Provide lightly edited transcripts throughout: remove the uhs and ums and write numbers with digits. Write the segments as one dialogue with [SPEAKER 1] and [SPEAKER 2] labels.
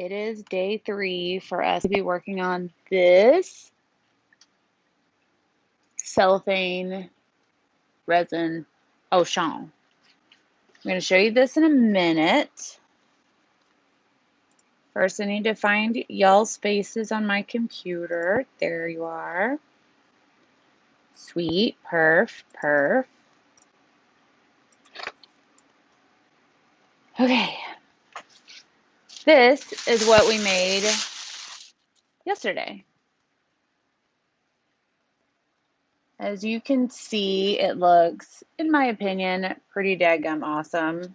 [SPEAKER 1] It is day 3 for us to be working on this cellophane resin Auchan. I'm going to show you this in a minute. First, I need to find y'all spaces on my computer. There you are. Sweet, perf. Okay. This is what we made yesterday. As you can see, it looks, in my opinion, pretty daggum awesome.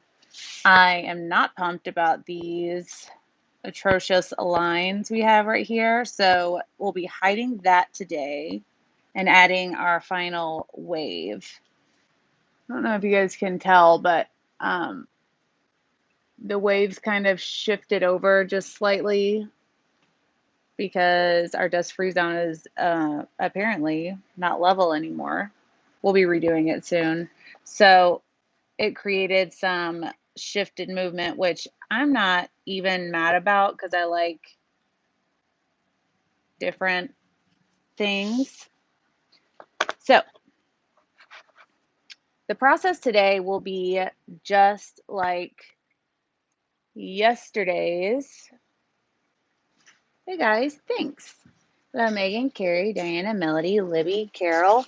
[SPEAKER 1] I am not pumped about these atrocious lines we have right here, so we'll be hiding that today and adding our final wave. I don't know if you guys can tell, but the waves kind of shifted over just slightly because our dust freeze zone is apparently not level anymore. We'll be redoing it soon. So it created some shifted movement, which I'm not even mad about because I like different things. So the process today will be just like yesterday's. Hey guys, thanks. Megan, Carrie, Diana, Melody, Libby, Carol,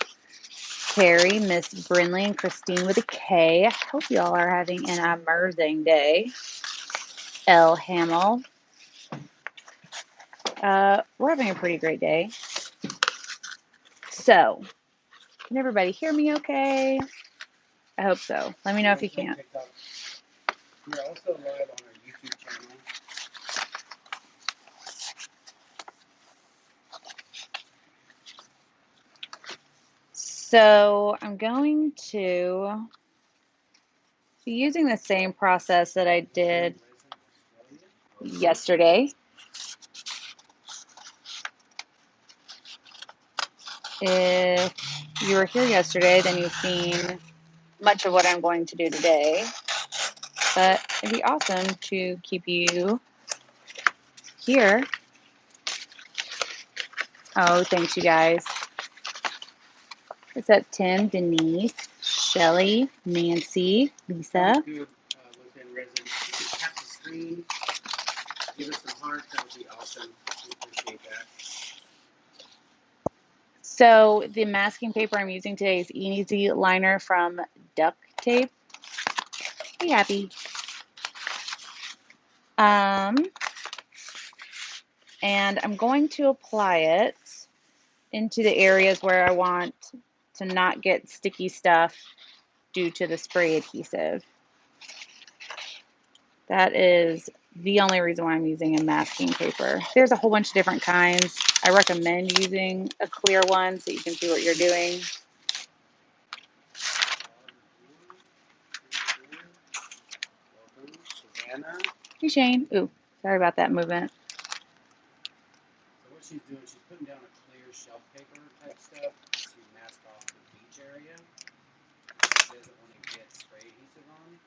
[SPEAKER 1] Carrie, Miss Brinley, and Christine with a K. I hope y'all are having an amazing day. L. Hamill. We're having a pretty great day. So, can everybody hear me okay? I hope so. Let me know if you can't.
[SPEAKER 2] We're also live on our YouTube channel.
[SPEAKER 1] So I'm going to be using the same process that I did yesterday. If you were here yesterday, then you've seen much of what I'm going to do today. But it'd be awesome to keep you here. Oh, thanks, you guys. What's up, Tim, Denise, Shelly, Nancy, Lisa?
[SPEAKER 2] Good, Resin. If you could tap the screen, give us some hearts, that would be awesome. We appreciate that.
[SPEAKER 1] So the masking paper I'm using today is Easy Liner from Duct Tape. Be happy. And I'm going to apply it into the areas where I want to not get sticky stuff due to the spray adhesive. That is the only reason why I'm using a masking paper. There's a whole bunch of different kinds. I recommend using a clear one so you can see what you're doing. Hey, Shane. Ooh, sorry about that movement.
[SPEAKER 2] So what she's doing, she's putting down a clear shelf paper type stuff to mask off the beach area. She doesn't want to get spray adhesive on.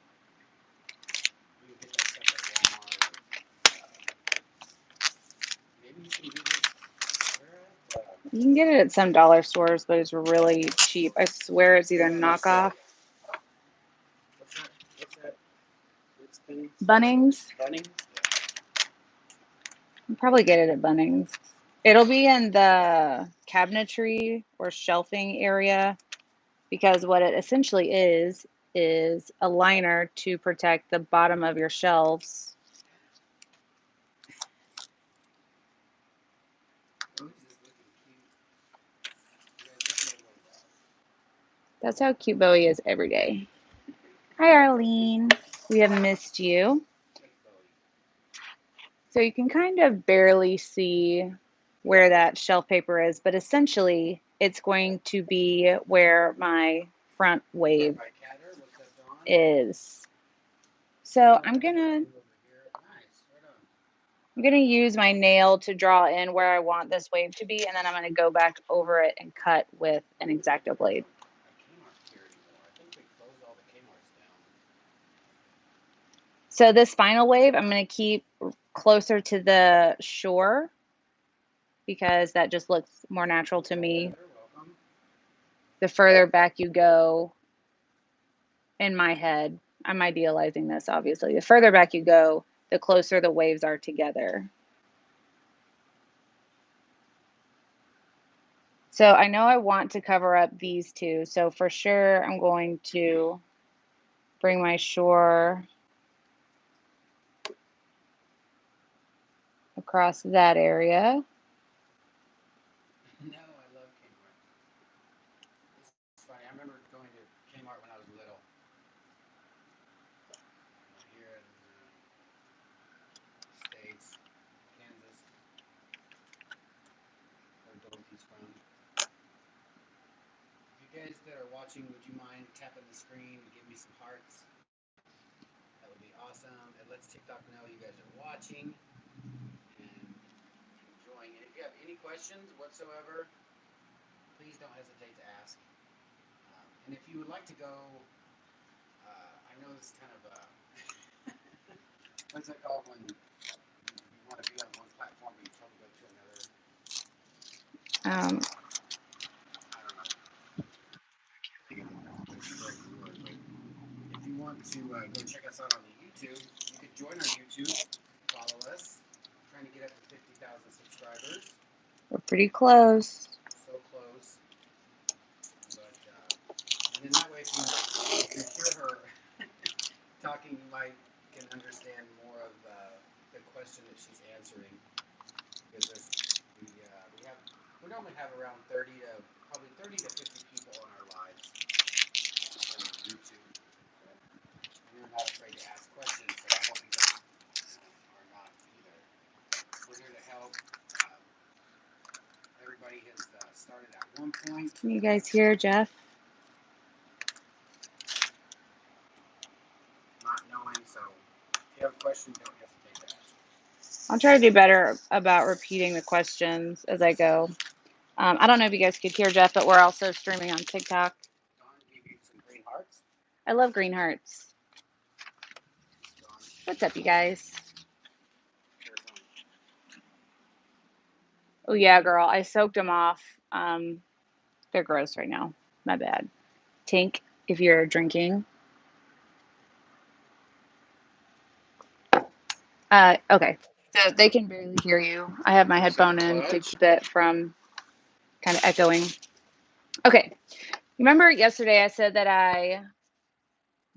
[SPEAKER 2] You can get that stuff at Walmart. Maybe you can do this.
[SPEAKER 1] You can get it at some dollar stores, but it's really cheap. I swear it's either knockoff.
[SPEAKER 2] What's that?
[SPEAKER 1] Bunnings.
[SPEAKER 2] Bunnings?
[SPEAKER 1] You'll probably get it at Bunnings. It'll be in the cabinetry or shelving area because what it essentially is a liner to protect the bottom of your shelves. That's how cute Bowie is every day. Hi, Arlene. We have missed you. So you can kind of barely see where that shelf paper is, but essentially it's going to be where my front wave is. So I'm gonna use my nail to draw in where I want this wave to be, and then I'm gonna go back over it and cut with an X-Acto blade. So this final wave, I'm gonna keep closer to the shore because that just looks more natural to me. The further back you go, in my head, I'm idealizing this obviously, the further back you go, the closer the waves are together. So I know I want to cover up these two. So for sure, I'm going to bring my shore across that area.
[SPEAKER 2] No, I love Kmart. It's funny. I remember going to Kmart when I was little. Here in the States, Kansas, where Dorothy's from. If you guys that are watching, would you mind tapping the screen and give me some hearts? That would be awesome. It lets TikTok know you guys are watching and enjoying. And if you have any questions whatsoever, please don't hesitate to ask. And if you would like to go, I know this is kind of a, what's it called when you want to be on one platform but you totally go to another? I don't know. I can't think of the correct word, but if you want to go check us out on the YouTube, you could join our YouTube, follow us. I'm trying to get up to 50,000 subscribers.
[SPEAKER 1] We're pretty close.
[SPEAKER 2] So close. But, and then that way, if you hear her talking, you can understand more of the question that she's answering. Because we normally have around 30 to 50 people on our lives on YouTube. And they're not afraid to ask questions, so I hope you guys are not either. We're here to help. Everybody has started at one point.
[SPEAKER 1] Can you guys hear Jeff?
[SPEAKER 2] Not knowing, so if you have a question, don't hesitate to ask.
[SPEAKER 1] I'll try to do better about repeating the questions as I go. I don't know if you guys could hear Jeff, but we're also streaming on TikTok.
[SPEAKER 2] Don gave you some green hearts.
[SPEAKER 1] I love green hearts. What's up, you guys? Oh yeah, girl, I soaked them off. They're gross right now. My bad. Tink, if you're drinking. Okay, so they can barely hear you. I have my headphone in to keep it from kind of echoing. Okay, remember yesterday I said that I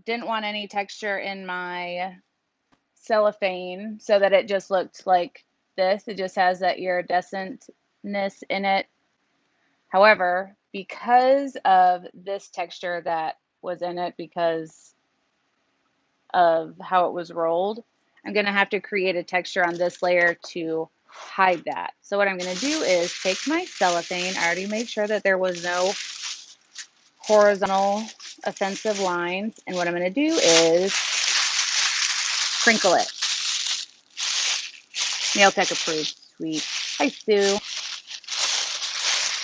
[SPEAKER 1] didn't want any texture in my cellophane so that it just looked like this. It just has that iridescentness in it. However, because of this texture that was in it, because of how it was rolled, I'm going to have to create a texture on this layer to hide that. So what I'm going to do is take my cellophane. I already made sure that there was no horizontal offensive lines. And what I'm going to do is crinkle it. Nail tech approved. Sweet. Hi, Sue.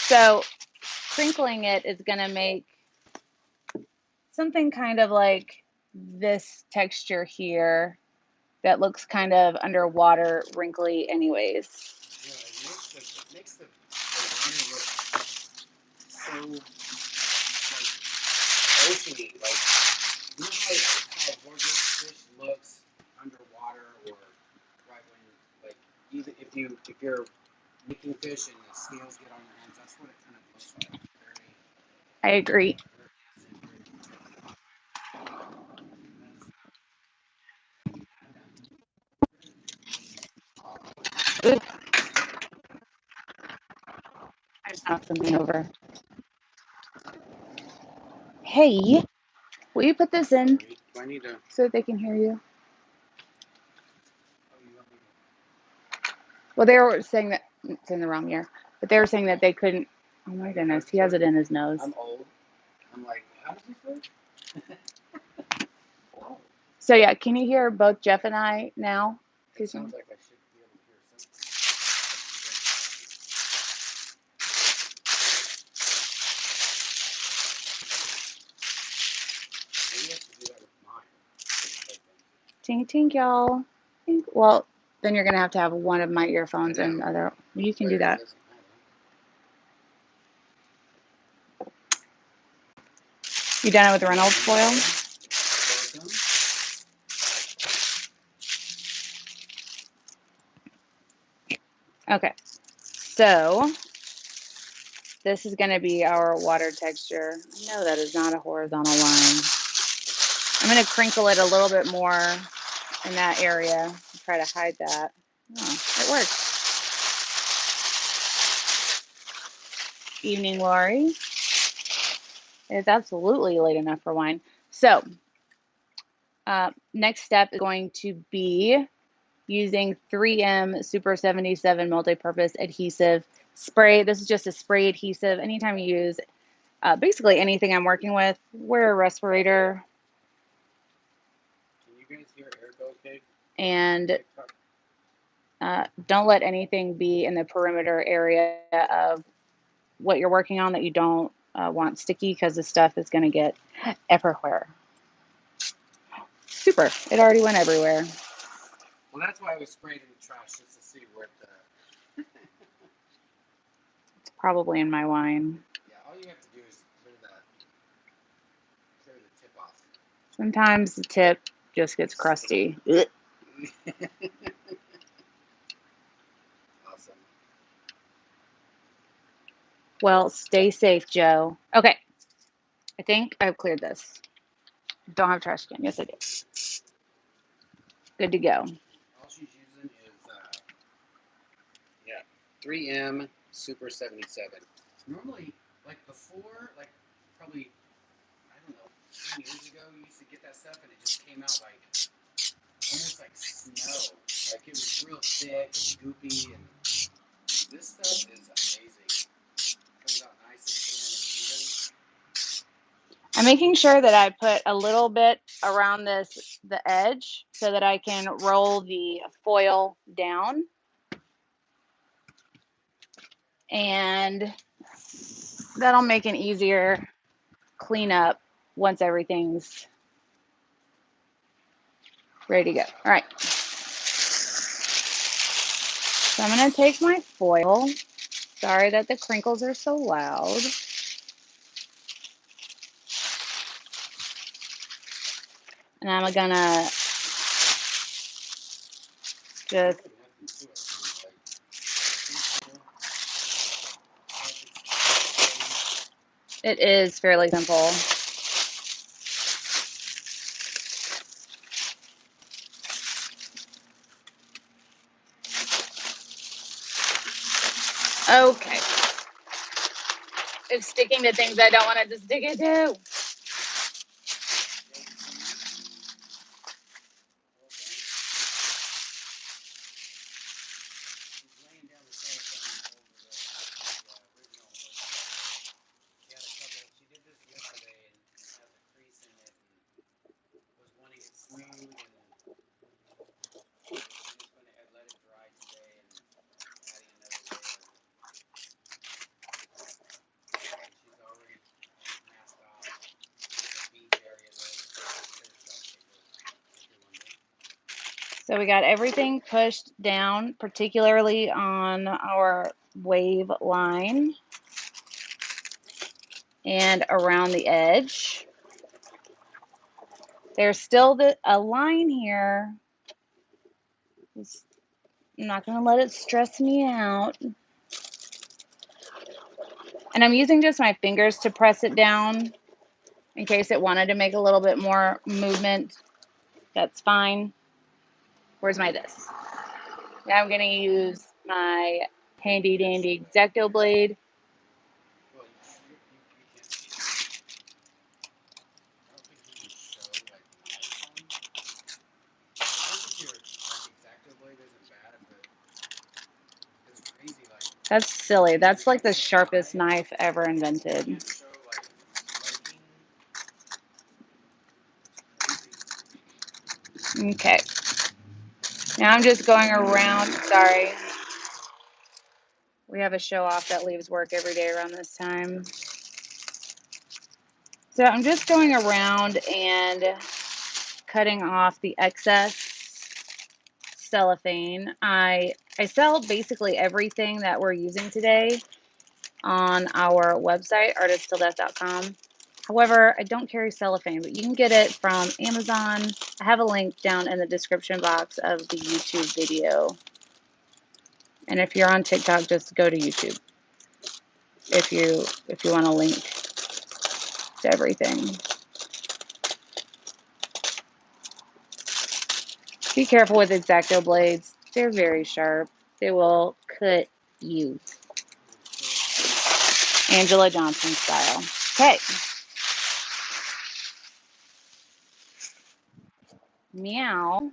[SPEAKER 1] So crinkling it is going to make something kind of like this texture here that looks kind of underwater, wrinkly anyways.
[SPEAKER 2] Yeah, it makes the water look so like oceany. Like, you know how gorgeous fish looks underwater, or right when like even if you're making fish and the scales get on your hands, that's what it kind of looks like.
[SPEAKER 1] I agree. Oops, I just knocked something over. Hey, will you put this in
[SPEAKER 2] Do I need to?
[SPEAKER 1] so that they can hear you?
[SPEAKER 2] Oh, you want me
[SPEAKER 1] Well, they were saying that it's in the wrong ear, but they were saying that they couldn't. Oh my goodness, he has it in his nose.
[SPEAKER 2] I'm old. I'm like, how does this work?
[SPEAKER 1] So yeah, can you hear both Jeff and I now?
[SPEAKER 2] It sounds like I should be able to hear something. Maybe I have to do that with mine.
[SPEAKER 1] Tink tink, y'all. Well, Then you're going to have one of my earphones and other. You can do that. You done it with the Reynolds foil? Okay. So this is going to be our water texture. No, that is not a horizontal line. I'm going to crinkle it a little bit more in that area. Try to hide that. Oh, it works. Evening, Lori. It's absolutely late enough for wine. So next step is going to be using 3M Super 77 multi-purpose adhesive spray. This is just a spray adhesive. Anytime you use basically anything I'm working with, wear a respirator.
[SPEAKER 2] Can you guys hear air go okay?
[SPEAKER 1] And don't let anything be in the perimeter area of what you're working on that you don't want sticky, because the stuff is going to get everywhere. Super. It already went everywhere.
[SPEAKER 2] Well, that's why we sprayed in the trash, just to see where the...
[SPEAKER 1] It's probably in my wine.
[SPEAKER 2] Yeah, all you have to do is clear the tip off.
[SPEAKER 1] Sometimes the tip just gets crusty.
[SPEAKER 2] Awesome.
[SPEAKER 1] Well, stay safe, Joe. Okay. I think I've cleared this. Don't have trash can. Yes, I do. Good to go.
[SPEAKER 2] All she's using is, 3M Super 77. Normally, like before, like probably, I don't know, 10 years ago, you used to get that stuff and it just came out like, almost like snow. Like it was real thick and goopy, and this stuff is amazing. Comes out nice and thin and even.
[SPEAKER 1] I'm making sure that I put a little bit around the edge so that I can roll the foil down. And that'll make an easier cleanup once everything's ready to go. All right. So I'm going to take my foil. Sorry that the crinkles are so loud. And I'm going to just... It is fairly simple. Okay. It's sticking to things I don't want it to stick into. So we got everything pushed down, particularly on our wave line and around the edge. There's still a line here. I'm not going to let it stress me out. And I'm using just my fingers to press it down in case it wanted to make a little bit more movement. That's fine. Where's my this? Now I'm going to use my handy dandy X-Acto blade. That's silly. That's like the sharpest knife ever invented. Okay. Now I'm just going around. Sorry. We have a show off that leaves work every day around this time. So I'm just going around and cutting off the excess cellophane. I sell basically everything that we're using today on our website, artisttilldeath.com. However, I don't carry cellophane, but you can get it from Amazon. I have a link down in the description box of the YouTube video. And if you're on TikTok, just go to YouTube if you want a link to everything. Be careful with X-Acto blades. They're very sharp. They will cut you. Angela Johnson style. Okay. Meow.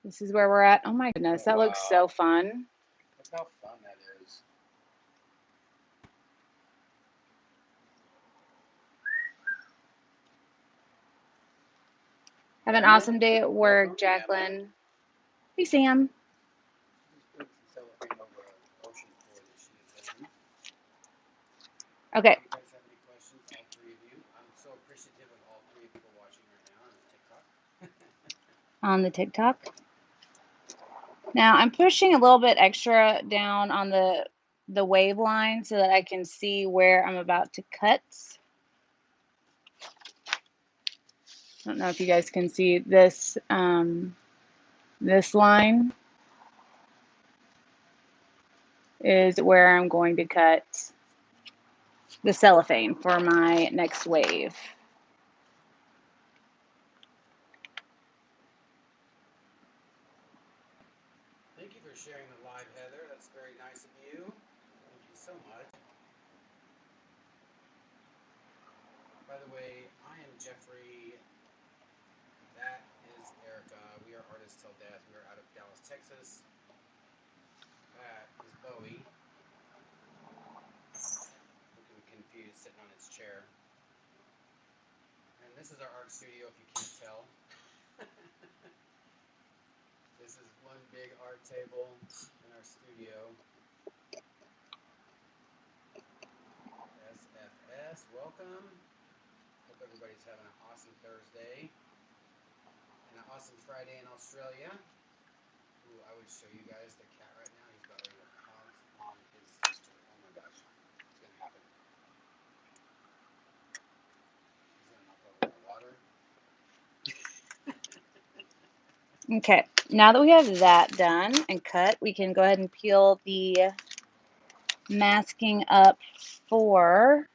[SPEAKER 1] This is where we're at. Oh my goodness, that looks so fun.
[SPEAKER 2] Look how fun that is.
[SPEAKER 1] Have an awesome day at work, Jacqueline. Hey, Sam. Okay.
[SPEAKER 2] You guys have any questions, all three of you? I'm so appreciative of all three people watching right now on TikTok.
[SPEAKER 1] On the TikTok. Now I'm pushing a little bit extra down on the wave line so that I can see where I'm about to cut. I don't know if you guys can see this this line is where I'm going to cut the cellophane for my next wave.
[SPEAKER 2] Thank you for sharing the live, Heather. That's very nice of you. Thank you so much. By the way, I am Jeffrey. That is Erica. We are Artists Till Death. We are out of Dallas, Texas. That is Bowie. Looking confused, sitting on its chair. And this is our art studio, if you can't tell. This is one big art table in our studio. SFS, welcome. Hope everybody's having an awesome Thursday and an awesome Friday in Australia. Ooh, I would show you guys the cat right now. He's about ready to pounce on his sister. Oh my gosh, it's gonna happen. He's gonna knock over my water.
[SPEAKER 1] Okay, now that we have that done and cut, we can go ahead and peel the masking up for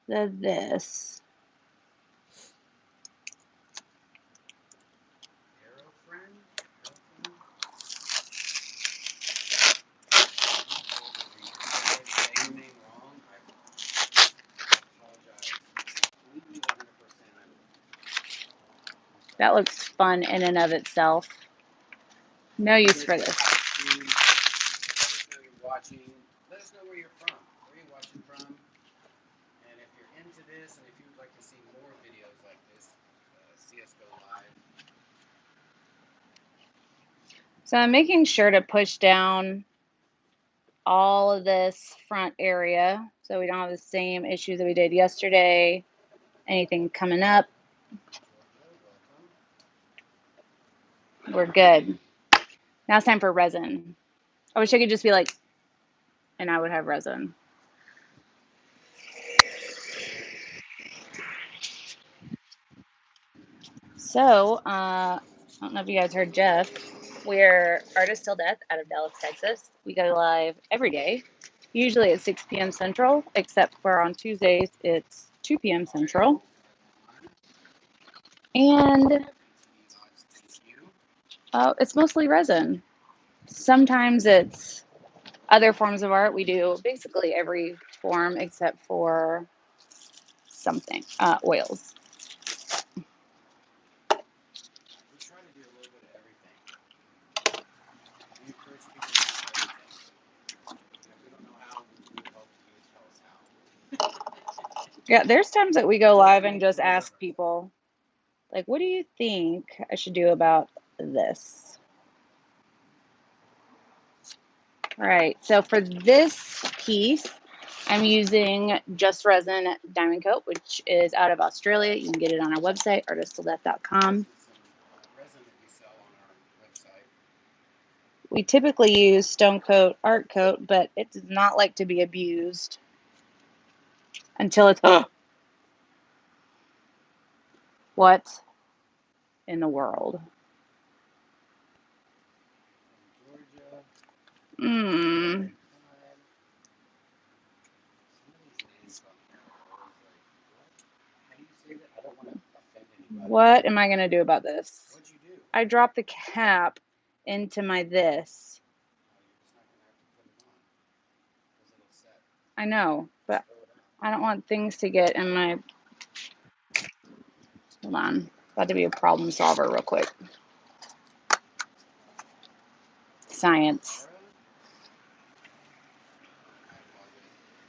[SPEAKER 1] this.
[SPEAKER 2] Arrow friend? Saying your name wrong. I apologize. Completely 100%.
[SPEAKER 1] That looks fun in and of itself. No use for this.
[SPEAKER 2] Let us know you're watching. Let us know where you're from. Where are you watching from? And if you're into this, and if you would like to see more videos like this, see us go live.
[SPEAKER 1] So I'm making sure to push down all of this front area so we don't have the same issues that we did yesterday. Anything coming up, we're good. Now it's time for resin. I wish I could just be like, and I would have resin. So, I don't know if you guys heard Jeff. We're Artists Till Death out of Dallas, Texas. We go live every day, usually at 6 p.m. Central, except for on Tuesdays, it's 2 p.m. Central. And it's mostly resin. Sometimes it's other forms of art. We do basically every form except for something, oils.
[SPEAKER 2] We try to do a little bit of everything. We encourage people to do everything. And if we don't know how, we would hope you would tell us how.
[SPEAKER 1] Yeah, there's times that we go live and just ask people, like, what do you think I should do about this? All right, so for this piece, I'm using Just Resin Diamond Coat, which is out of Australia. You can get it on our website, artistoleth.com.
[SPEAKER 2] Resin that we sell on our website.
[SPEAKER 1] We typically use STONECOAT Art Coat, but it does not like to be abused until it's... What in the world?
[SPEAKER 2] Georgia.
[SPEAKER 1] Mmm.
[SPEAKER 2] I don't want to offend anybody.
[SPEAKER 1] What am I going to do about this?
[SPEAKER 2] What'd you do?
[SPEAKER 1] I dropped the cap into my this. I know, but I don't want things to get in my... Hold on. About to be a problem solver real quick. Science.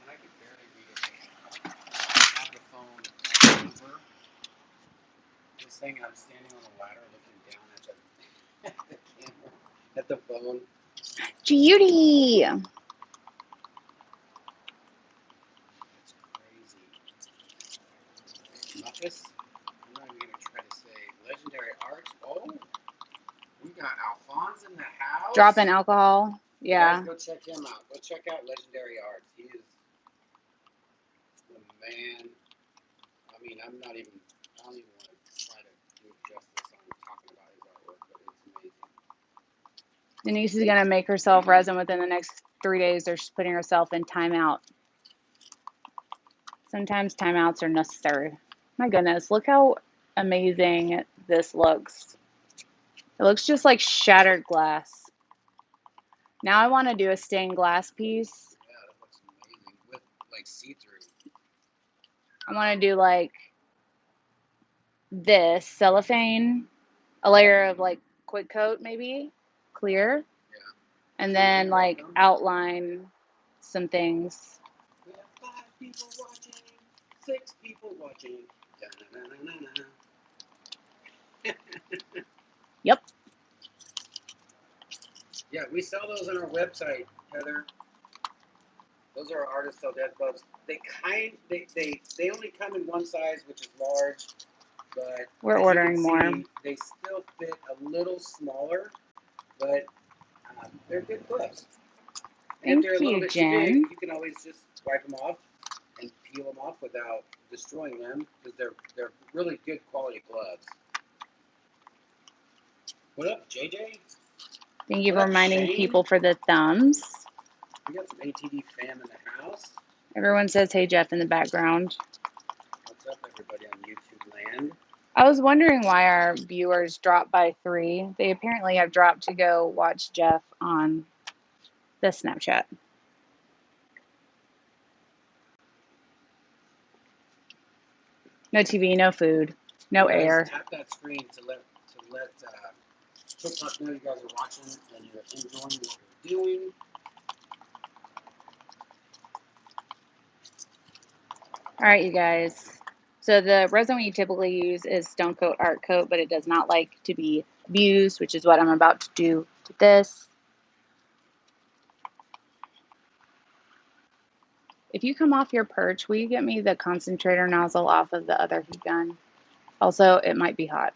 [SPEAKER 2] I can barely read it. I have the phone over this thing. I'm standing on a ladder looking down at the camera, at the phone.
[SPEAKER 1] Judy!
[SPEAKER 2] It's crazy. Muckus? I'm not even going to try to say legendary arts. Oh, we got Alphonse in the house.
[SPEAKER 1] Dropping alcohol. Yeah.
[SPEAKER 2] Guys, go check him out. Go check out Legendary Arts. He is the man. I mean, I don't even want to try to do justice on talking about his artwork, but it's amazing.
[SPEAKER 1] Denise is going to make herself resin within the next 3 days, or she's putting herself in timeout. Sometimes timeouts are necessary. My goodness, look how amazing this looks. It looks just like shattered glass. Now I want to do a stained glass piece.
[SPEAKER 2] Yeah, that looks amazing. With like see-through.
[SPEAKER 1] I want to do like this cellophane, a layer of like quick coat maybe, clear.
[SPEAKER 2] Yeah.
[SPEAKER 1] And then like outline some things.
[SPEAKER 2] We have 5 people watching, 6 people watching.
[SPEAKER 1] Yep.
[SPEAKER 2] Yeah, we sell those on our website, Heather. Those are our Artist Sell Dead gloves. They only come in one size, which is large, but
[SPEAKER 1] we're
[SPEAKER 2] as
[SPEAKER 1] ordering
[SPEAKER 2] you can
[SPEAKER 1] more.
[SPEAKER 2] see, they still fit a little smaller, but they're good gloves. And if they're a little bit too big, you can always just wipe them off and peel them off without destroying them, because they're really good quality gloves. What up, JJ?
[SPEAKER 1] Thank you for reminding people for the thumbs.
[SPEAKER 2] We got some ATD fam in the house.
[SPEAKER 1] Everyone says, hey, Jeff, in the background.
[SPEAKER 2] What's up, everybody on YouTube land?
[SPEAKER 1] I was wondering why our viewers dropped by 3. They apparently have dropped to go watch Jeff on the Snapchat. No TV, no food, no air.
[SPEAKER 2] Tap that screen to let TikTok know you guys are watching and you're enjoying what we're doing.
[SPEAKER 1] All right, you guys. So the resin we typically use is STONECOAT Art Coat, but it does not like to be abused, which is what I'm about to do with this. If you come off your perch, will you get me the concentrator nozzle off of the other heat gun? Also, it might be hot.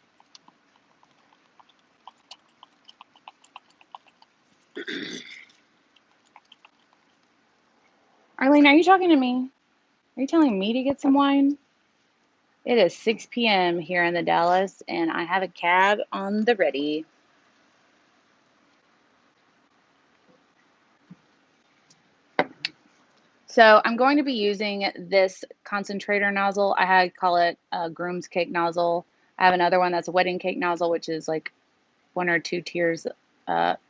[SPEAKER 1] Arlene, are you talking to me? Are you telling me to get some wine? It is 6 p.m. here in the Dallas, and I have a cab on the ready. So I'm going to be using this concentrator nozzle. I call it a groom's cake nozzle. I have another one that's a wedding cake nozzle, which is like 1 or 2 tiers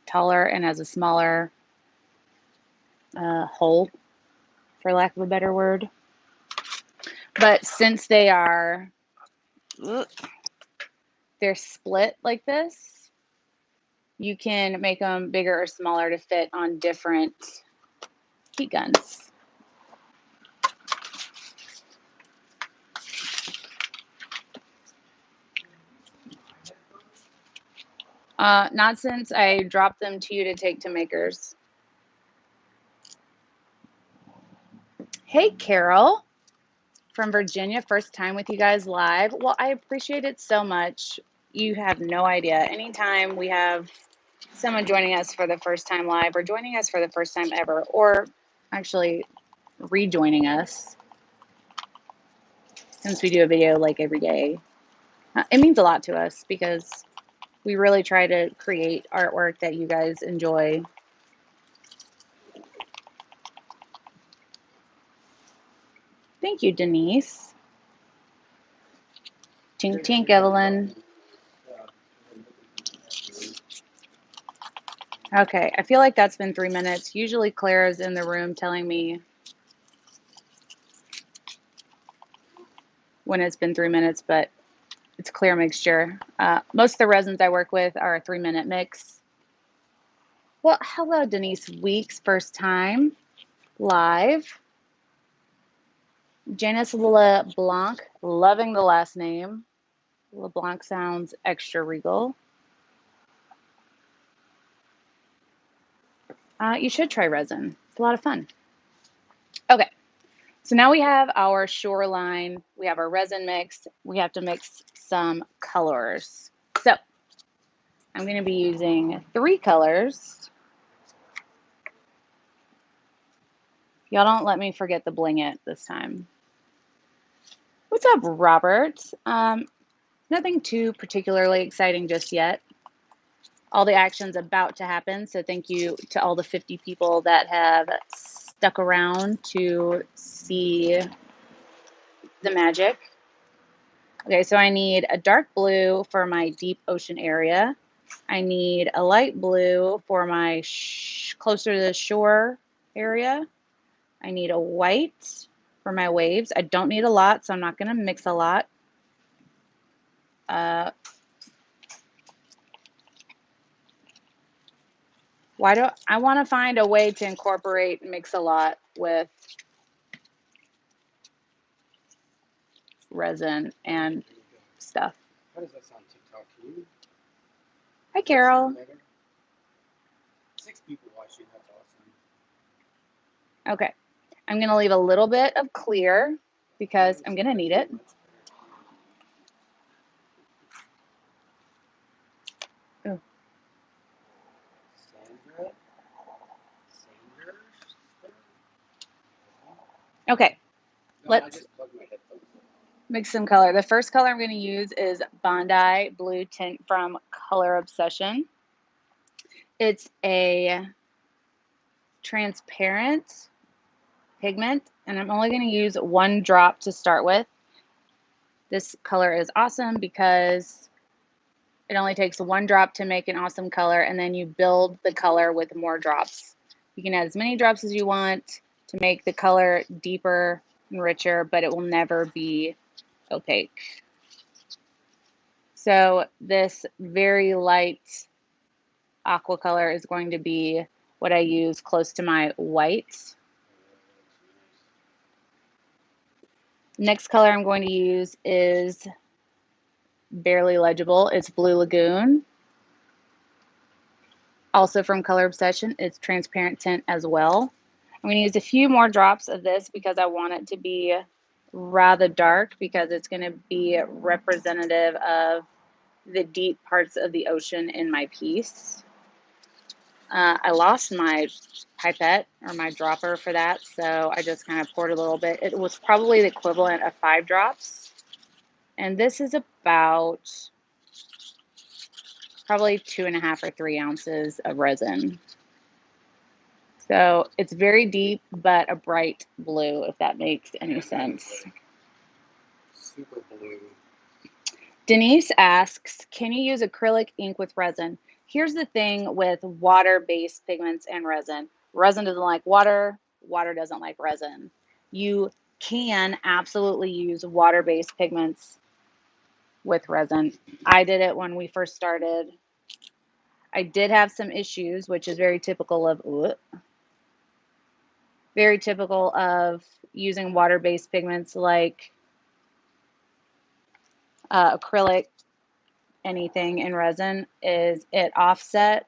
[SPEAKER 1] taller and has a smaller hole, for lack of a better word. But since they're split like this, you can make them bigger or smaller to fit on different heat guns. Not since I dropped them to you to take to makers. Hey, Carol from Virginia, first time with you guys live. Well, I appreciate it so much. You have no idea. Anytime we have someone joining us for the first time live or joining us for the first time ever, or actually rejoining us, since we do a video like every day, it means a lot to us because we really try to create artwork that you guys enjoy. Thank you, Denise. Tink, tink, Evelyn. Okay, I feel like that's been 3 minutes. Usually Clara's in the room telling me when it's been 3 minutes, but it's clear mixture. Most of the resins I work with are a 3-minute mix. Well, hello, Denise Weeks, first time live. Janice LeBlanc, loving the last name. LeBlanc sounds extra regal. You should try resin. It's a lot of fun. Okay, so now we have our shoreline. We have our resin mix. We have to mix some colors. So I'm going to be using 3 colors. Y'all don't let me forget the bling it this time. What's up, Robert? Nothing too particularly exciting just yet. All the action's about to happen, so thank you to all the 50 people that have stuck around to see the magic. Okay, so I need a dark blue for my deep ocean area. I need a light blue for my closer to the shore area. I need a white for my waves. I don't need a lot, so I'm not going to mix a lot. Why do I want to find a way to incorporate mix-a-lot with resin and stuff?
[SPEAKER 2] How does that sound TikTok? Can you?
[SPEAKER 1] Hi, Carol.
[SPEAKER 2] 6 people watching. That's awesome.
[SPEAKER 1] Okay. I'm going to leave a little bit of clear because I'm going to need it. Ooh. Okay. Let's mix some color. The first color I'm going to use is Bondi Blue Tint from Color Obsession. It's a transparent pigment, and I'm only going to use 1 drop to start with. This color is awesome because it only takes 1 drop to make an awesome color, and then you build the color with more drops. You can add as many drops as you want to make the color deeper and richer, but it will never be opaque. So this very light aqua color is going to be what I use close to my white. Next color I'm going to use is barely legible. It's Blue Lagoon. Also from Color Obsession, it's transparent tint as well. I'm going to use a few more drops of this because I want it to be rather dark because it's going to be representative of the deep parts of the ocean in my piece. I lost my pipette or my dropper for that, so I just kind of poured a little bit. It was probably the equivalent of 5 drops. And this is about probably 2.5 or 3 ounces of resin. So it's very deep, but a bright blue, if that makes any sense.
[SPEAKER 2] Super blue.
[SPEAKER 1] Denise asks, can you use acrylic ink with resin? Here's the thing with water-based pigments and resin. Resin doesn't like water, water doesn't like resin. You can absolutely use water-based pigments with resin. I did it when we first started. I did have some issues, which is very typical of using water-based pigments like acrylic, anything in resin, is it offset.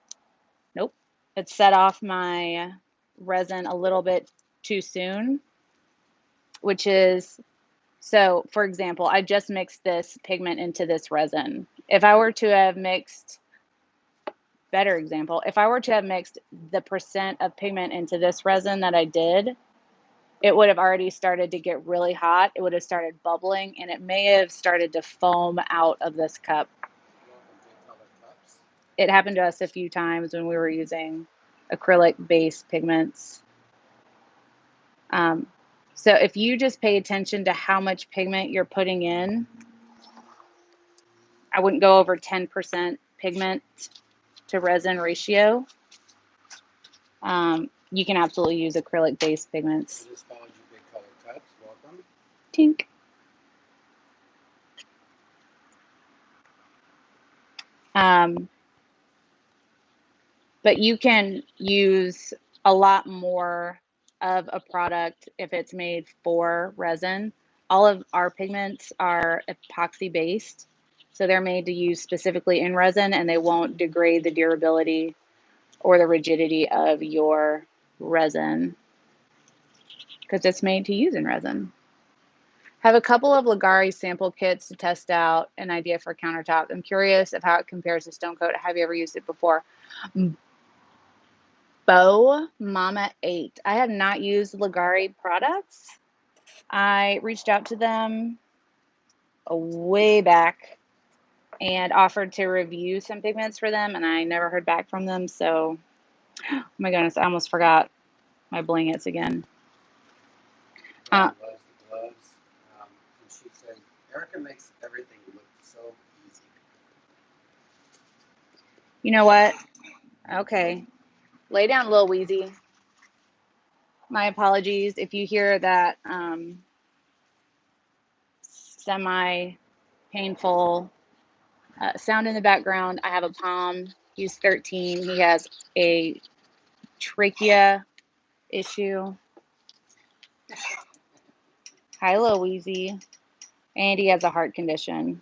[SPEAKER 1] Nope. It set off my resin a little bit too soon. which is, so for example, I just mixed this pigment into this resin. If I were to have mixed, better example, if I were to have mixed the percent of pigment into this resin that I did, it would have already started to get really hot. It would have started bubbling, and it may have started to foam out of this cup. It happened to us a few times when we were using acrylic-based pigments. So if you just pay attention to how much pigment you're putting in, I wouldn't go over 10% pigment to resin ratio. You can absolutely use acrylic-based pigments.
[SPEAKER 2] I just followed you, Big Color Cups. Welcome.
[SPEAKER 1] Tink. But you can use a lot more of a product if it's made for resin. All of our pigments are epoxy based, so they're made to use specifically in resin, and they won't degrade the durability or the rigidity of your resin because it's made to use in resin. Have a couple of Ligari sample kits to test out an idea for countertop. I'm curious of how it compares to STONECOAT. Have you ever used it before? Bo Mama 8. I have not used Ligari products. I reached out to them way back and offered to review some pigments for them, and I never heard back from them. So, oh my goodness, I almost forgot my blankets again.
[SPEAKER 2] Loves the gloves. And she said, Erica makes everything look so easy.
[SPEAKER 1] You know what? Okay. Lay down, Lil Wheezy. My apologies if you hear that semi-painful sound in the background. I have a Palm. He's 13. He has a trachea issue. Hi, Louise. And he has a heart condition.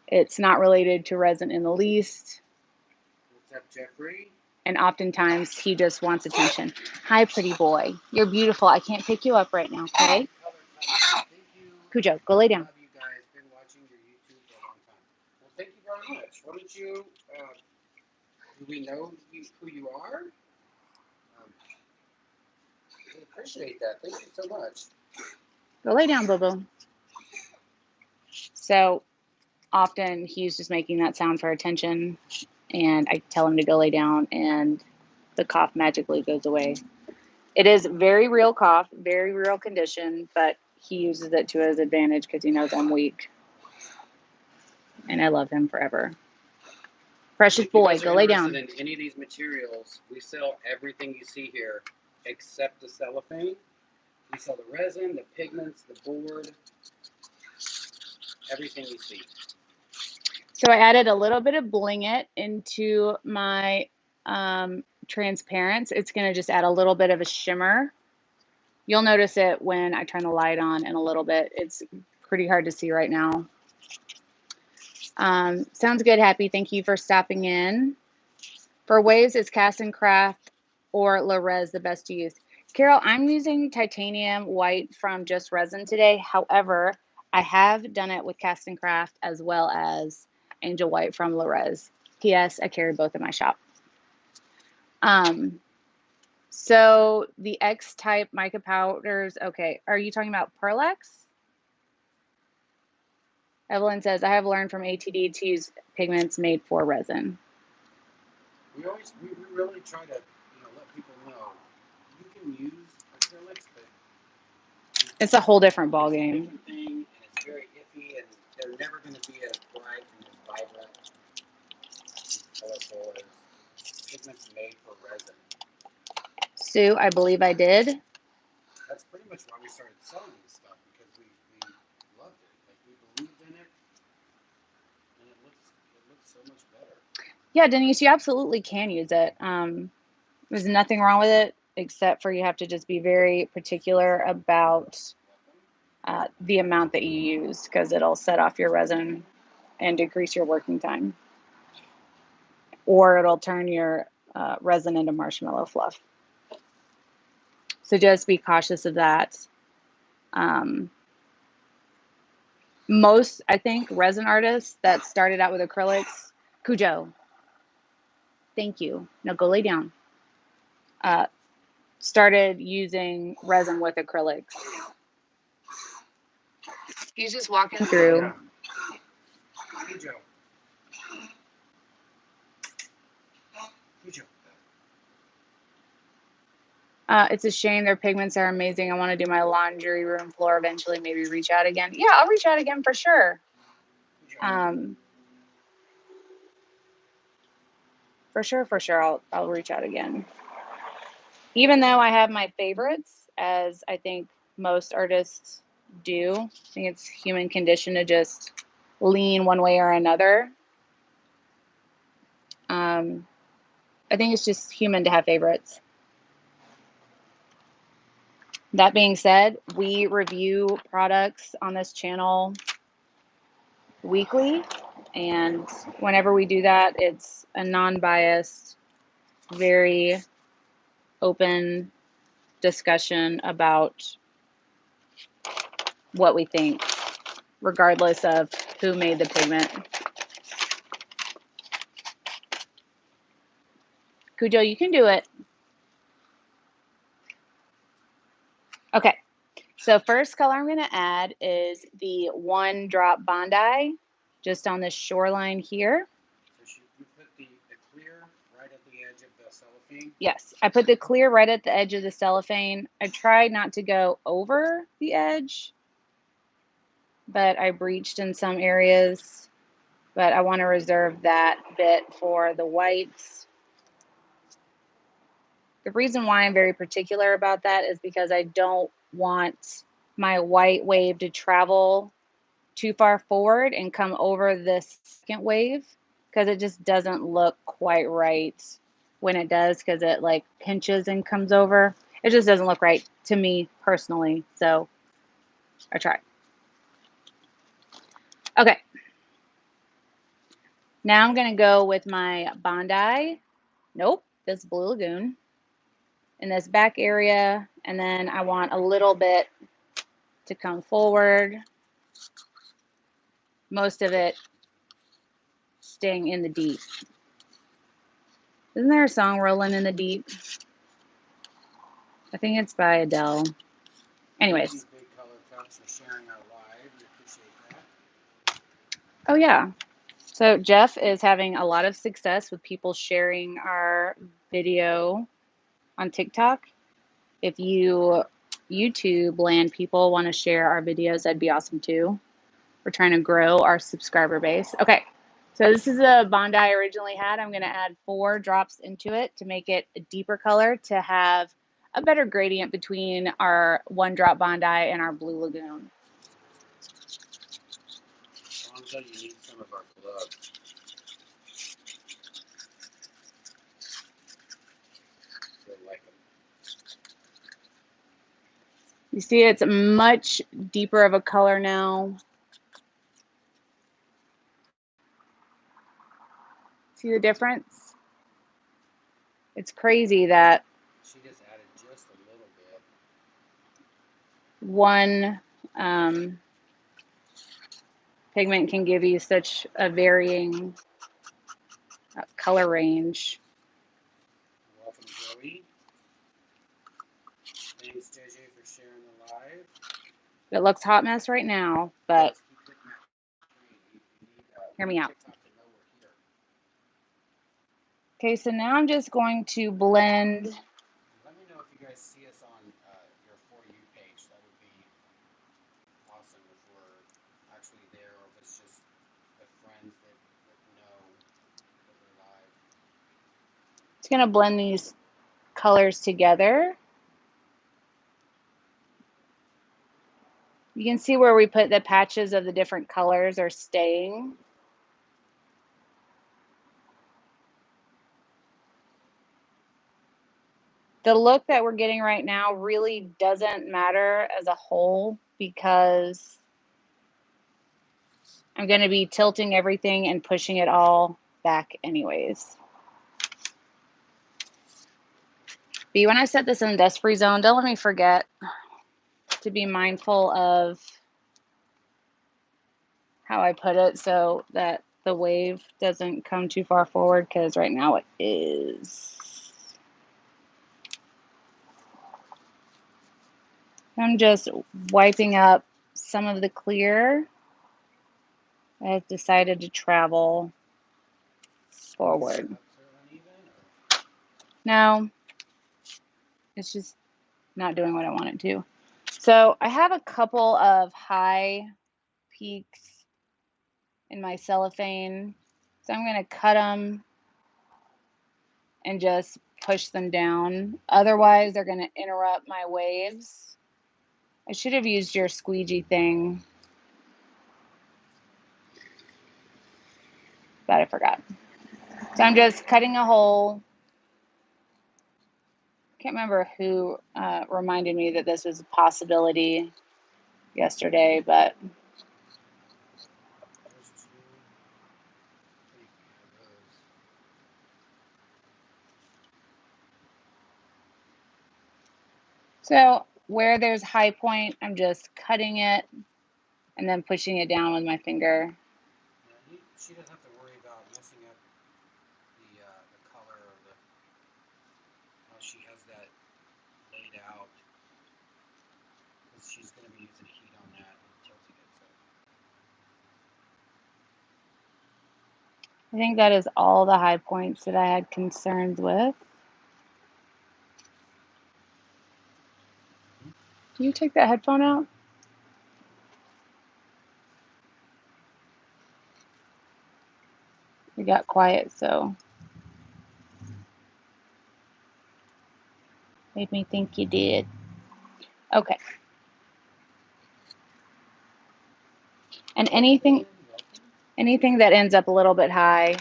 [SPEAKER 1] It's not related to resin in the least.
[SPEAKER 2] What's up, Jeffrey?
[SPEAKER 1] And oftentimes he just wants attention. Hi, pretty boy. You're beautiful. I can't pick you up right now, okay?
[SPEAKER 2] Thank you.
[SPEAKER 1] Cujo, go lay down.
[SPEAKER 2] Love you guys. Been watching your YouTube for a long time. Well, thank you very much. Why don't you, do we know who you are? We appreciate that. Thank you so much.
[SPEAKER 1] Go lay down, boo-boo. So often he's just making that sound for attention, and I tell him to go lay down, and the cough magically goes away. It is very real cough, very real condition, but he uses it to his advantage because he knows I'm weak. And I love him forever. Precious boy, go lay down.
[SPEAKER 2] In any of these materials, we sell everything you see here except the cellophane. We sell the resin, the pigments, the board, everything you see.
[SPEAKER 1] So I added a little bit of Bling It into my transparents. It's going to just add a little bit of a shimmer. You'll notice it when I turn the light on in a little bit. It's pretty hard to see right now. Sounds good, Happy. Thank you for stopping in. For waves, is Cast and Craft or La Res the best to use? Carol, I'm using titanium white from Just Resin today. However, I have done it with Cast and Craft as well as Angel White from La Res. P.S. I carry both in my shop. So the X-type mica powders, okay. Are you talking about Pearl-X? Evelyn says, I have learned from ATD to use pigments made for resin.
[SPEAKER 2] We really try to let people know you can use acrylics, but
[SPEAKER 1] it's a whole different ballgame.
[SPEAKER 2] Thing, and it's very iffy, and they're never going to be as bright and as vibrant and colorful as pigments made for resin.
[SPEAKER 1] Sue, I believe I did.
[SPEAKER 2] That's pretty much why we started selling this stuff, because we loved it. Like, we believed in it, and it looks so much better.
[SPEAKER 1] Yeah, Denise, you absolutely can use it. There's nothing wrong with it, except for you have to just be very particular about the amount that you use, because it'll set off your resin and decrease your working time. Or it'll turn your resin into marshmallow fluff. So just be cautious of that. Most, I think, resin artists that started out with acrylics, Cujo, thank you. Now go lay down. Started using resin with acrylics. He's just walking through.
[SPEAKER 2] Yeah. Cujo. Cujo.
[SPEAKER 1] It's a shame. Their pigments are amazing. I want to do my laundry room floor eventually. Maybe reach out again. Yeah, I'll reach out again for sure. For sure, I'll reach out again. Even though I have my favorites, as I think most artists do, I think it's human condition to just lean one way or another. I think it's just human to have favorites. That being said, we review products on this channel weekly, and whenever we do that, it's a non-biased, very open discussion about what we think, regardless of who made the pigment. Cujo, you can do it. Okay, so first color I'm going to add is the 1-drop Bondi, just on the shoreline here.
[SPEAKER 2] So you put the clear right at the edge of the cellophane?
[SPEAKER 1] Yes, I put the clear right at the edge of the cellophane. I tried not to go over the edge, but I breached in some areas. But I want to reserve that bit for the whites. The reason why I'm very particular about that is because I don't want my white wave to travel too far forward and come over this second wave, because it just doesn't look quite right when it does, because it like pinches and comes over. It just doesn't look right to me personally, so I tried. Okay, now I'm gonna go with my Bondi, nope, this Blue Lagoon, in this back area, and then I want a little bit to come forward, most of it staying in the deep. Isn't there a song, Rolling in the Deep? I think it's by Adele. Anyways.
[SPEAKER 2] These big color cups for sharing our live. We appreciate that.
[SPEAKER 1] Oh, yeah. So Jeff is having a lot of success with people sharing our video on TikTok. If you YouTube land people want to share our videos, that'd be awesome too. We're trying to grow our subscriber base. Okay, so this is a Bondi I originally had. I'm going to add 4 drops into it to make it a deeper color, to have a better gradient between our 1-drop Bondi and our Blue Lagoon.
[SPEAKER 2] Alonzo, you need some of our gloves. You'll like them.
[SPEAKER 1] You see it's much deeper of a color now. See the difference? It's crazy that
[SPEAKER 2] She just added just a little bit.
[SPEAKER 1] one pigment can give you such a varying color range.
[SPEAKER 2] Welcome, Joey. Thanks, JJ, for sharing the live.
[SPEAKER 1] It looks hot mess right now, but hear me out. Okay, so now I'm just going to blend.
[SPEAKER 2] Let me know if you guys see us on your For You page. That would be awesome if we're actually there, or if it's just the friends that know that we're live.
[SPEAKER 1] Just gonna blend these colors together. You can see where we put the patches of the different colors are staying. The look that we're getting right now really doesn't matter as a whole, because I'm going to be tilting everything and pushing it all back anyways. But when I set this in the dust free zone, don't let me forget. to be mindful of how I put it so that the wave doesn't come too far forward, because right now it is. I'm just wiping up some of the clear. I've decided to travel forward. No, it's just not doing what I want it to. So I have a couple of high peaks in my cellophane. So I'm going to cut them and just push them down. Otherwise, they're going to interrupt my waves. I should have used your squeegee thing, but I forgot. So I'm just cutting a hole. Can't remember who reminded me that this was a possibility yesterday, but so where there's high point, I'm just cutting it and then pushing it down with my finger.
[SPEAKER 2] Yeah, she doesn't have to worry about messing up the color or how she has that laid out, because she's going to be using heat on that and tilting it. So.
[SPEAKER 1] I think that is all the high points that I had concerns with. Can you take that headphone out? We got quiet, so made me think you did. Okay. And anything that ends up a little bit high,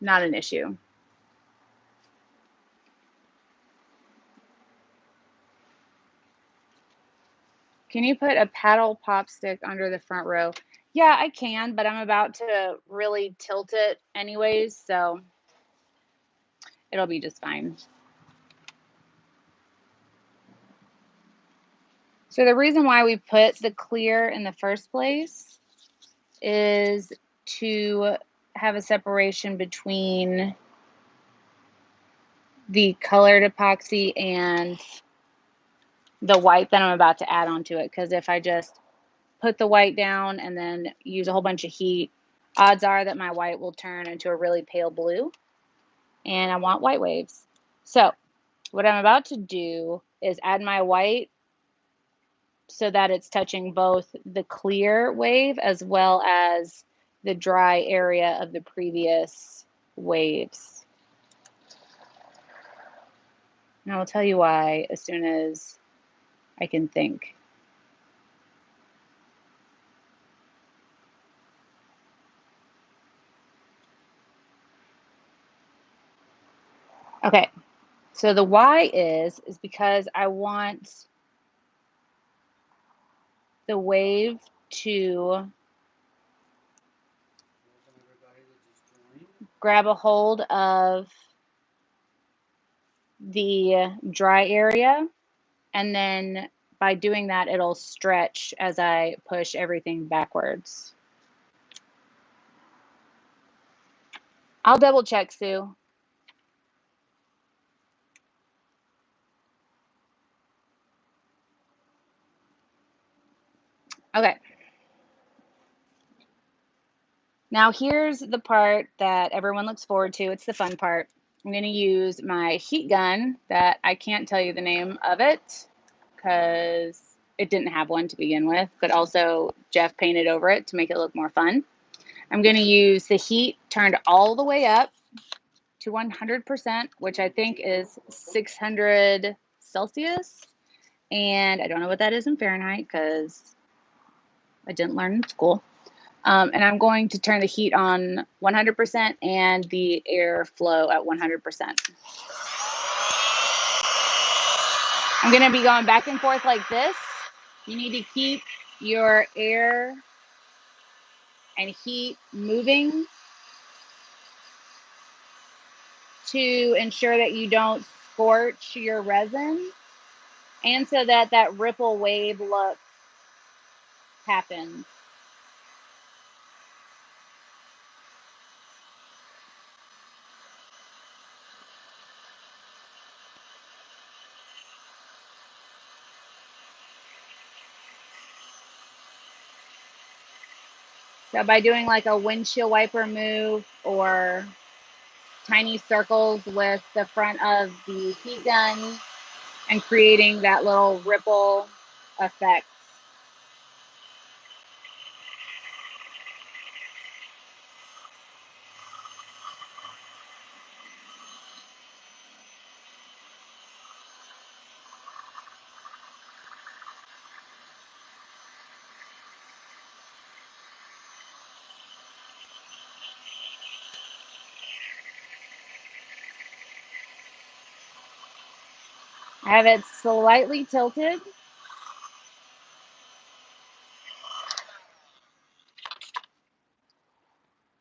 [SPEAKER 1] not an issue. Can you put a paddle pop stick under the front row? Yeah, I can, but I'm about to really tilt it anyways, so it'll be just fine. So the reason why we put the clear in the first place is to have a separation between the colored epoxy and the white that I'm about to add onto it. Because if I just put the white down and then use a whole bunch of heat, odds are that my white will turn into a really pale blue, and I want white waves. So what I'm about to do is add my white so that it's touching both the clear wave as well as the dry area of the previous waves. And I'll tell you why as soon as I can think. Okay, so the why is because I want the wave to grab a hold of the dry area, and then by doing that, it'll stretch as I push everything backwards. I'll double check, Sue. Okay. Now here's the part that everyone looks forward to. It's the fun part. I'm going to use my heat gun that I can't tell you the name of it because it didn't have one to begin with, but also Jeff painted over it to make it look more fun. I'm going to use the heat turned all the way up to 100%, which I think is 600 Celsius. And I don't know what that is in Fahrenheit because I didn't learn in school. And I'm going to turn the heat on 100% and the airflow at 100%. I'm going to be going back and forth like this. You need to keep your air and heat moving to ensure that you don't scorch your resin. and so that that ripple wave look happens. So by doing like a windshield wiper move or tiny circles with the front of the heat gun and creating that little ripple effect. I have it slightly tilted.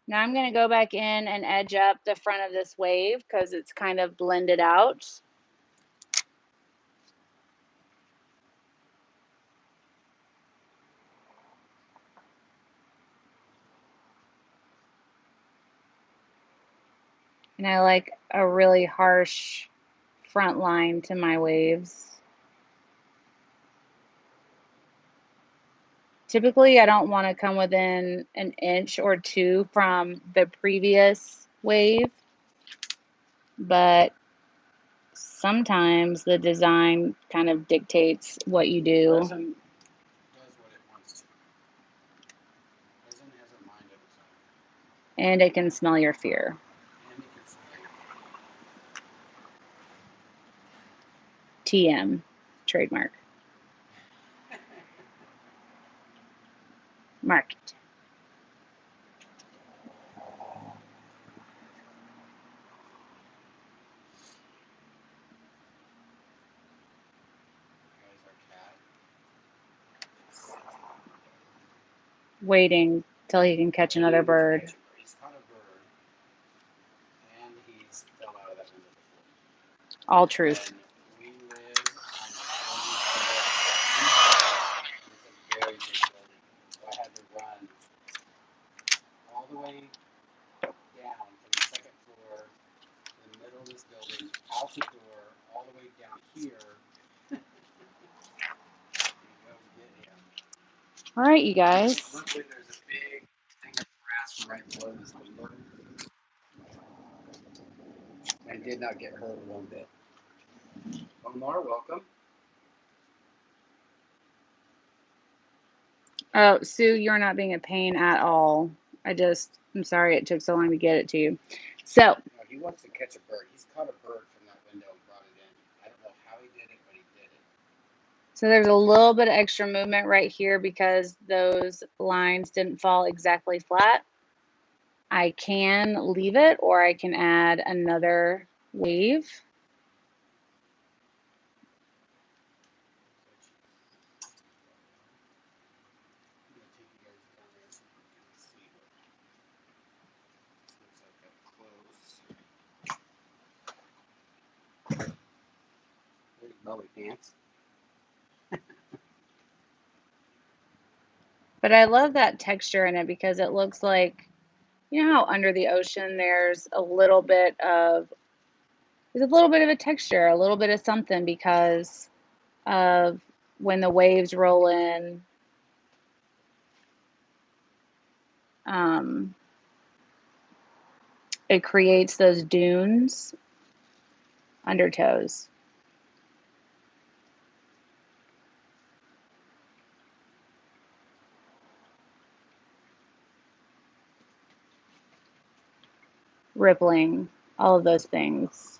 [SPEAKER 1] Now I'm going to go back in and edge up the front of this wave because it's kind of blended out. And I like a really harsh front line to my waves. Typically, I don't want to come within an inch or two from the previous wave, but sometimes the design kind of dictates what you do.
[SPEAKER 2] Resin does what it wants to. Resin has a mind of its own.
[SPEAKER 1] And it can smell your fear.
[SPEAKER 2] And it can smell your fear.
[SPEAKER 1] TM, trademark. Market. Waiting till he can catch another bird.
[SPEAKER 2] He's caught a bird, and he's fell out of that window before.
[SPEAKER 1] All truth.
[SPEAKER 2] And we live on a very big building. So I had to run all the way down from the second floor to the middle of this building, out the door, all the way down here.
[SPEAKER 1] All right, you guys.
[SPEAKER 2] Luckily, there's a big thing of grass right below this window. I did not get hurt one bit. Omar, welcome.
[SPEAKER 1] Oh, Sue, you're not being a pain at all. I'm sorry it took so long to get it to you. So.
[SPEAKER 2] No, he wants to catch a bird. He's caught a bird from that window and brought it in. I don't know how he did it, but he did it.
[SPEAKER 1] So there's a little bit of extra movement right here because those lines didn't fall exactly flat. I can leave it or I can add another wave.
[SPEAKER 2] Belly pants.
[SPEAKER 1] But I love that texture in it because it looks like, you know how under the ocean there's a little bit of a texture, a little bit of something because of when the waves roll in. It creates those dunes, undertows. Rippling, all of those things.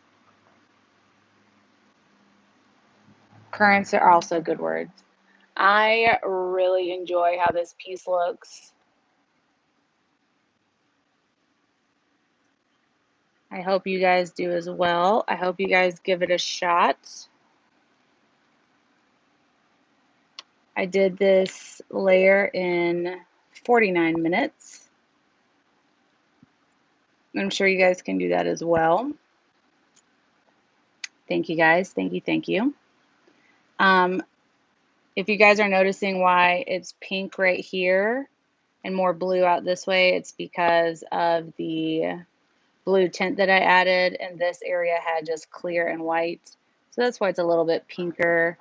[SPEAKER 1] Currents are also good words. I really enjoy how this piece looks. I hope you guys do as well. I hope you guys give it a shot. I did this layer in 49 minutes. I'm sure you guys can do that as well. Thank you guys. Thank you. Thank you. If you guys are noticing why it's pink right here and more blue out this way, it's because of the blue tint that I added, and this area had just clear and white. So that's why it's a little bit pinker,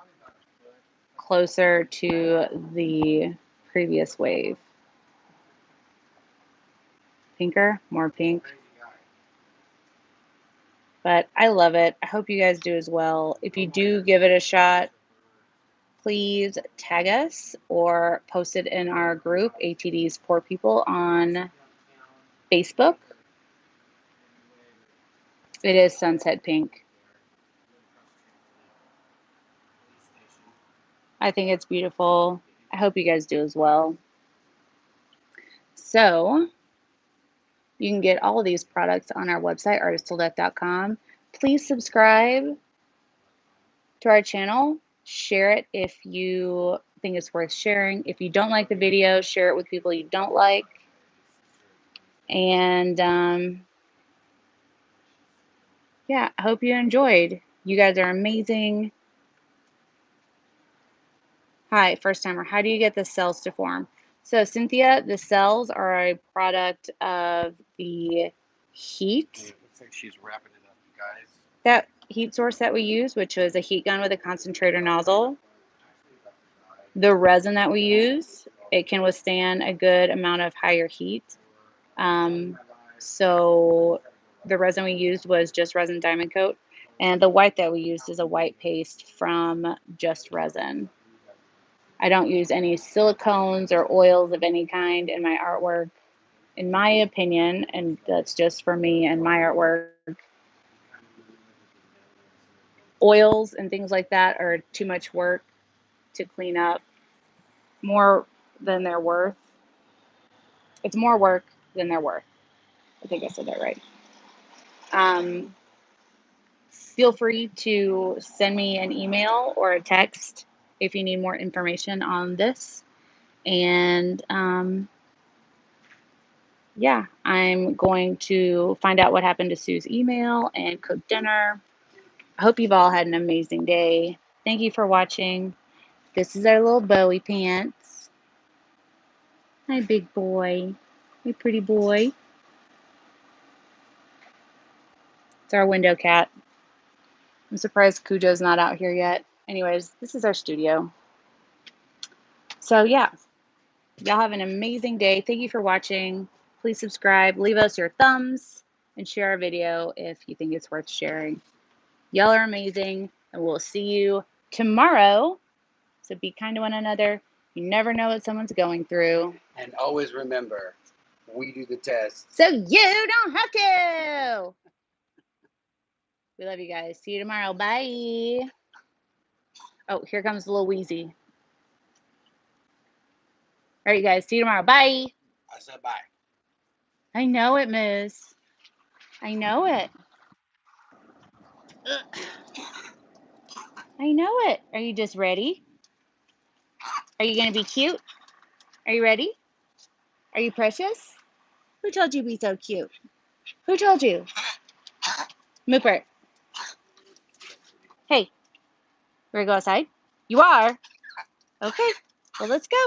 [SPEAKER 1] closer to the previous wave. Pinker, more pink. But I love it. I hope you guys do as well. If you do give it a shot, please tag us or post it in our group, ATD's Poor People, on Facebook. It is sunset pink. I think it's beautiful. I hope you guys do as well. So you can get all of these products on our website, artisttilldeath.com. Please subscribe to our channel. Share it if you think it's worth sharing. If you don't like the video, share it with people you don't like. And yeah, I hope you enjoyed. You guys are amazing. Hi, first timer. How do you get the cells to form? So, Cynthia, the cells are a product of the heat.
[SPEAKER 2] It looks like she's wrapping it up, you guys.
[SPEAKER 1] That heat source that we use, which was a heat gun with a concentrator nozzle. The resin that we use, it can withstand a good amount of higher heat. So the resin we used was just resin diamond coat, and the white that we used is a white paste from Just Resin. I don't use any silicones or oils of any kind in my artwork. In my opinion, and that's just for me and my artwork, oils and things like that are too much work to clean up, more than they're worth. It's more work than they're worth. I think I said that right. Feel free to send me an email or a text if you need more information on this. And yeah, I'm going to find out what happened to Sue's email and cook dinner. I hope you've all had an amazing day. Thank you for watching. This is our little Bowie pants. Hi, big boy. Hey, pretty boy. It's our window cat. I'm surprised Cujo's not out here yet. Anyways, this is our studio. So yeah, y'all have an amazing day. Thank you for watching. Please subscribe, leave us your thumbs, and share our video if you think it's worth sharing. Y'all are amazing, and we'll see you tomorrow. So be kind to one another. You never know what someone's going through.
[SPEAKER 2] And always remember, we do the test,
[SPEAKER 1] so you don't have to. We love you guys. See you tomorrow. Bye. Oh, here comes the little Wheezy. All right, guys. See you tomorrow. Bye.
[SPEAKER 2] I said bye.
[SPEAKER 1] I know it, Miss. I know it. I know it. Are you just ready? Are you going to be cute? Are you ready? Are you precious? Who told you to be so cute? Who told you? Moopert. Hey, we're going to go outside? You are? Okay. Well, let's go.